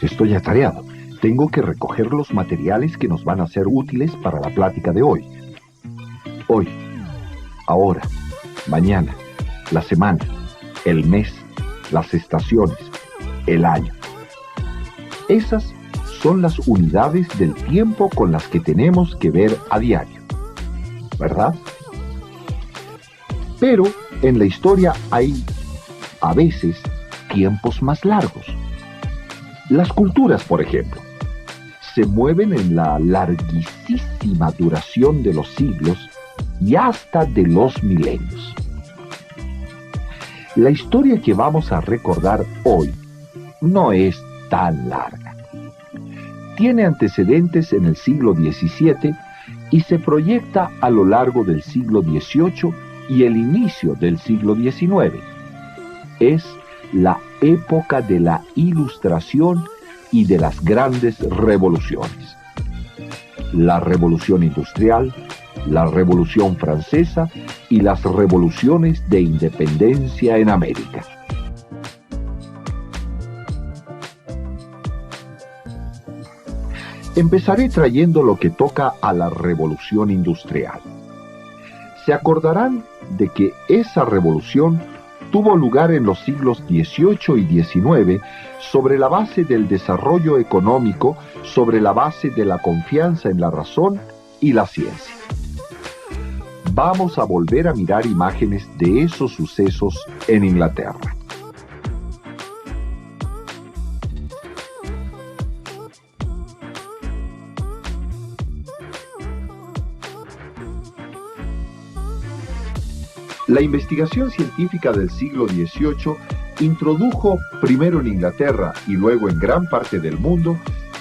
Estoy atareado. Tengo que recoger los materiales que nos van a ser útiles para la plática de hoy. Hoy, ahora, mañana, la semana, el mes, las estaciones, el año. Esas son las unidades del tiempo con las que tenemos que ver a diario, ¿verdad? Pero en la historia hay, a veces, tiempos más largos. Las culturas, por ejemplo, se mueven en la larguísima duración de los siglos y hasta de los milenios. La historia que vamos a recordar hoy no es tan larga. Tiene antecedentes en el siglo XVII y se proyecta a lo largo del siglo XVIII y el inicio del siglo XIX. Es la época de la Ilustración y de las grandes revoluciones. La Revolución Industrial, la Revolución Francesa y las revoluciones de independencia en América. Empezaré trayendo lo que toca a la Revolución Industrial. Se acordarán de que esa revolución tuvo lugar en los siglos XVIII y XIX sobre la base del desarrollo económico, sobre la base de la confianza en la razón y la ciencia. Vamos a volver a mirar imágenes de esos sucesos en Inglaterra. La investigación científica del siglo XVIII introdujo, primero en Inglaterra y luego en gran parte del mundo,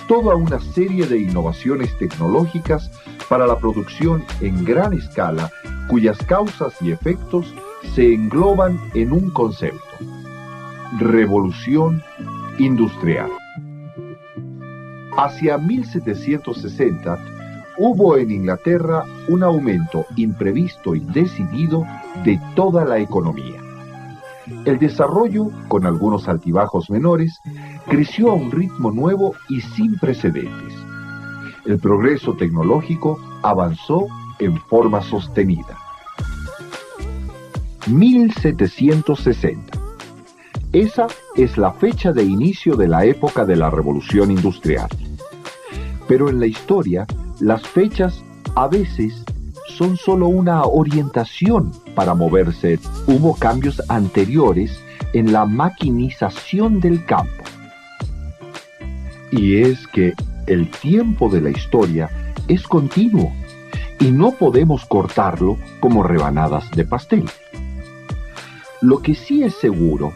toda una serie de innovaciones tecnológicas para la producción en gran escala, cuyas causas y efectos se engloban en un concepto: revolución industrial. Hacia 1760, hubo en Inglaterra un aumento imprevisto y decidido de toda la economía. El desarrollo, con algunos altibajos menores, creció a un ritmo nuevo y sin precedentes. El progreso tecnológico avanzó en forma sostenida. 1760. Esa es la fecha de inicio de la época de la Revolución Industrial. Pero en la historia, las fechas a veces son solo una orientación para moverse. Hubo cambios anteriores en la maquinización del campo. Y es que el tiempo de la historia es continuo y no podemos cortarlo como rebanadas de pastel. Lo que sí es seguro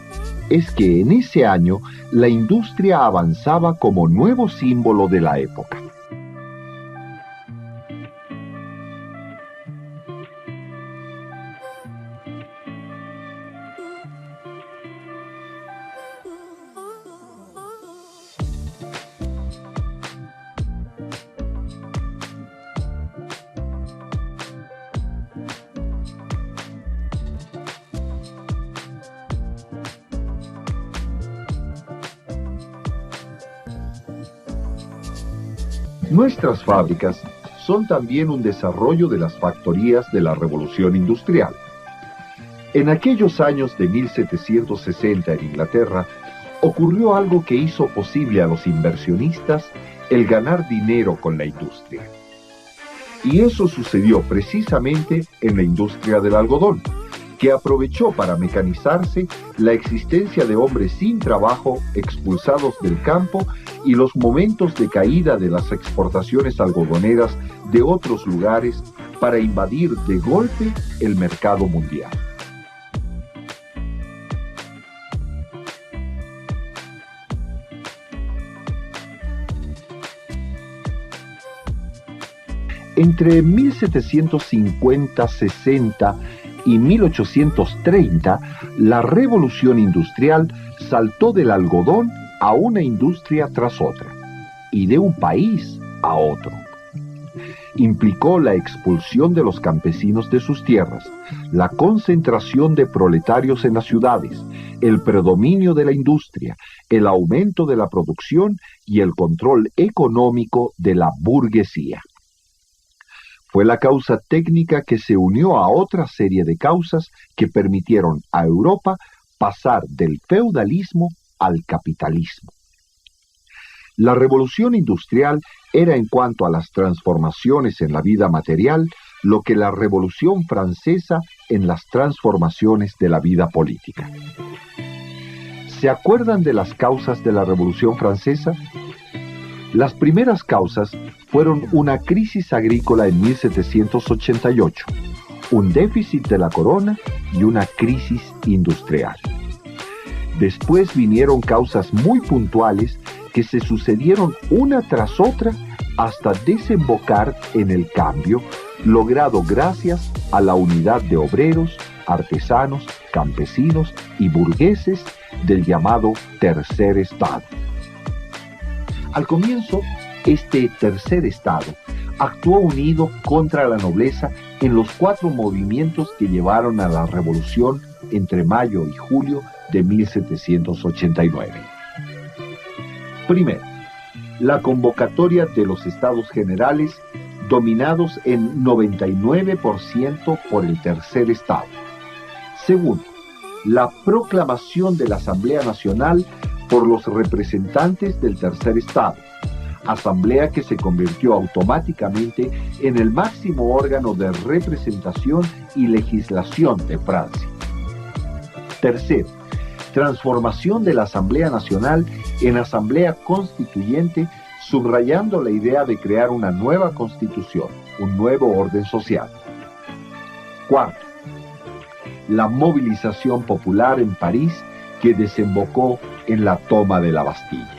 es que en ese año la industria avanzaba como nuevo símbolo de la época. Nuestras fábricas son también un desarrollo de las factorías de la Revolución Industrial. En aquellos años de 1760 en Inglaterra, ocurrió algo que hizo posible a los inversionistas el ganar dinero con la industria. Y eso sucedió precisamente en la industria del algodón, que aprovechó para mecanizarse la existencia de hombres sin trabajo expulsados del campo y los momentos de caída de las exportaciones algodoneras de otros lugares para invadir de golpe el mercado mundial. Entre 1750-60 y 1830, la revolución industrial saltó del algodón a una industria tras otra, y de un país a otro. Implicó la expulsión de los campesinos de sus tierras, la concentración de proletarios en las ciudades, el predominio de la industria, el aumento de la producción y el control económico de la burguesía. Fue la causa técnica que se unió a otra serie de causas que permitieron a Europa pasar del feudalismo al capitalismo. La revolución industrial era en cuanto a las transformaciones en la vida material lo que la Revolución Francesa en las transformaciones de la vida política. ¿Se acuerdan de las causas de la Revolución Francesa? Las primeras causas fueron una crisis agrícola en 1788, un déficit de la corona y una crisis industrial. Después vinieron causas muy puntuales que se sucedieron una tras otra hasta desembocar en el cambio logrado gracias a la unidad de obreros, artesanos, campesinos y burgueses del llamado Tercer Estado. Al comienzo, este Tercer Estado actuó unido contra la nobleza en los 4 movimientos que llevaron a la revolución entre mayo y julio de 1789. Primero, la convocatoria de los Estados Generales, dominados en 99% por el Tercer Estado. Segundo, la proclamación de la Asamblea Nacional por los representantes del Tercer Estado, asamblea que se convirtió automáticamente en el máximo órgano de representación y legislación de Francia. Tercero, transformación de la Asamblea Nacional en Asamblea Constituyente, subrayando la idea de crear una nueva constitución, un nuevo orden social. Cuarto, la movilización popular en París que desembocó en la toma de la Bastilla.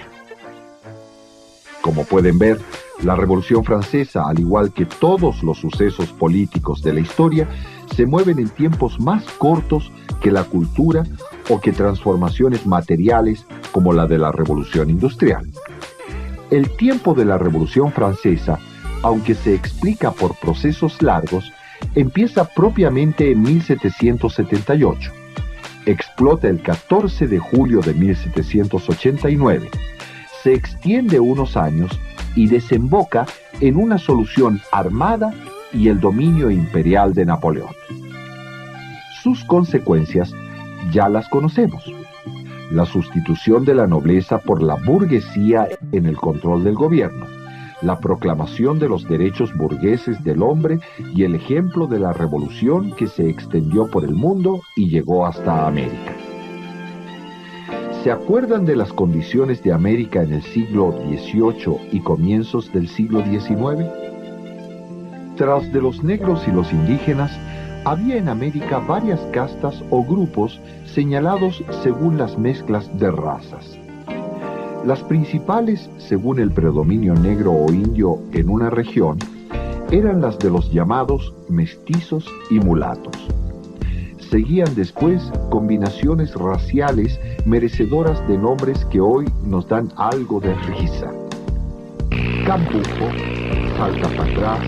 Como pueden ver, la Revolución Francesa, al igual que todos los sucesos políticos de la historia, se mueven en tiempos más cortos que la cultura o que transformaciones materiales como la de la Revolución Industrial. El tiempo de la Revolución Francesa, aunque se explica por procesos largos, empieza propiamente en 1778. Explota el 14 de julio de 1789. Se extiende unos años y desemboca en una solución armada y el dominio imperial de Napoleón. Sus consecuencias ya las conocemos. La sustitución de la nobleza por la burguesía en el control del gobierno, la proclamación de los derechos burgueses del hombre y el ejemplo de la revolución que se extendió por el mundo y llegó hasta América. ¿Se acuerdan de las condiciones de América en el siglo XVIII y comienzos del siglo XIX? Tras de los negros y los indígenas, había en América varias castas o grupos señalados según las mezclas de razas. Las principales, según el predominio negro o indio en una región, eran las de los llamados mestizos y mulatos. Seguían después combinaciones raciales merecedoras de nombres que hoy nos dan algo de risa: campujo, salta para atrás,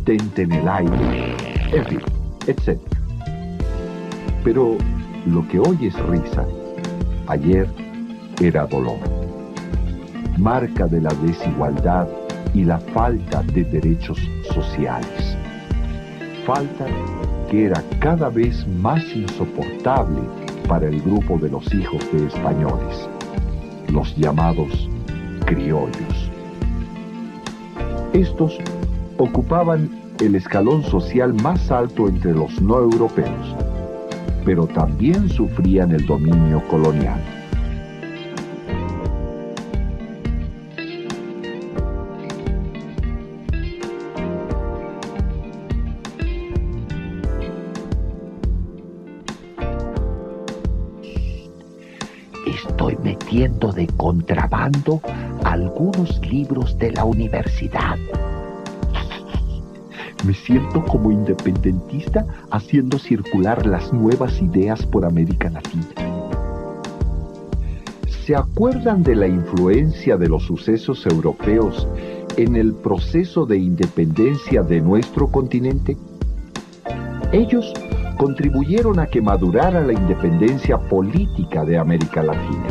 tente en el aire, en fin, etc. Pero lo que hoy es risa, ayer era dolor. Marca de la desigualdad y la falta de derechos sociales. Falta que era cada vez más insoportable para el grupo de los hijos de españoles, los llamados criollos. Estos ocupaban el escalón social más alto entre los no europeos, pero también sufrían el dominio colonial. Estoy metiendo de contrabando algunos libros de la universidad. Me siento como independentista haciendo circular las nuevas ideas por América Latina. ¿Se acuerdan de la influencia de los sucesos europeos en el proceso de independencia de nuestro continente? Ellos contribuyeron a que madurara la independencia política de América Latina.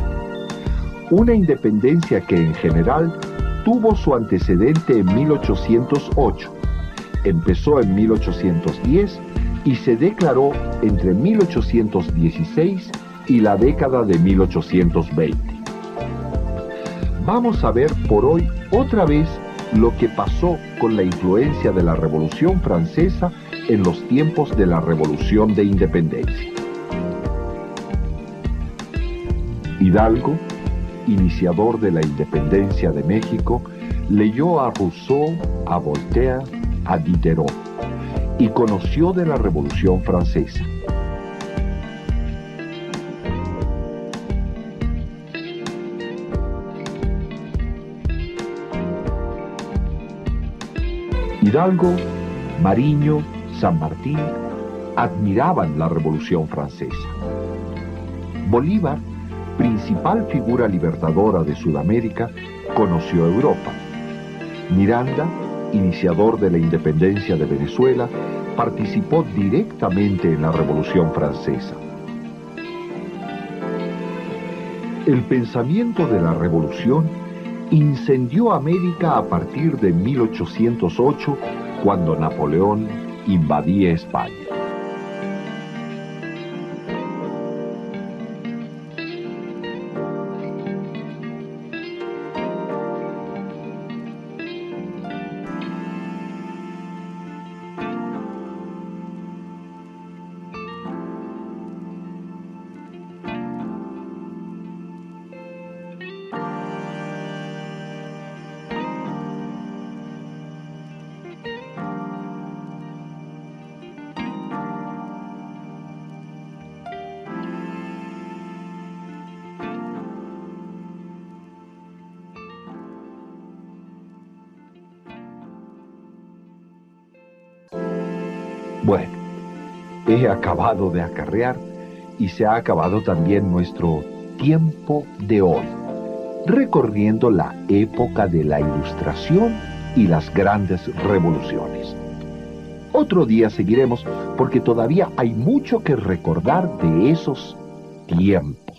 Una independencia que en general tuvo su antecedente en 1808, empezó en 1810 y se declaró entre 1816 y la década de 1820. Vamos a ver por hoy otra vez lo que pasó con la influencia de la Revolución Francesa en los tiempos de la Revolución de Independencia. Hidalgo, iniciador de la independencia de México, leyó a Rousseau, a Voltaire, a Diderot y conoció de la Revolución Francesa. Hidalgo, Mariño, San Martín admiraban la Revolución Francesa. Bolívar, principal figura libertadora de Sudamérica, conoció Europa. Miranda, iniciador de la independencia de Venezuela, participó directamente en la Revolución Francesa. El pensamiento de la Revolución incendió América a partir de 1808, cuando Napoleón invadía España. Bueno, he acabado de acarrear y se ha acabado también nuestro tiempo de hoy, recorriendo la época de la Ilustración y las grandes revoluciones. Otro día seguiremos porque todavía hay mucho que recordar de esos tiempos.